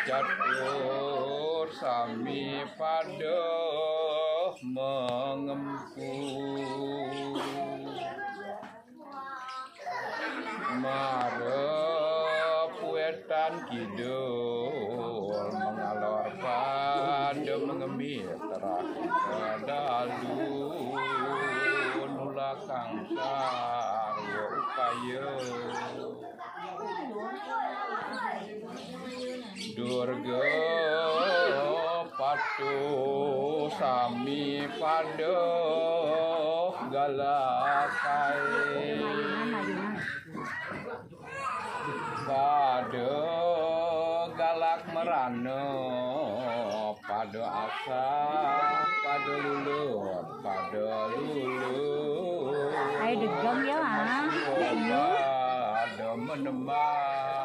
Catur sami pada mengempu marep wetan kidul mengalor pada mengemir terakhir dalu nula kangsar upaya Durga patu sami pada galakai pada galak merana pada asa pada lulur ayo degam ya lah pada menemani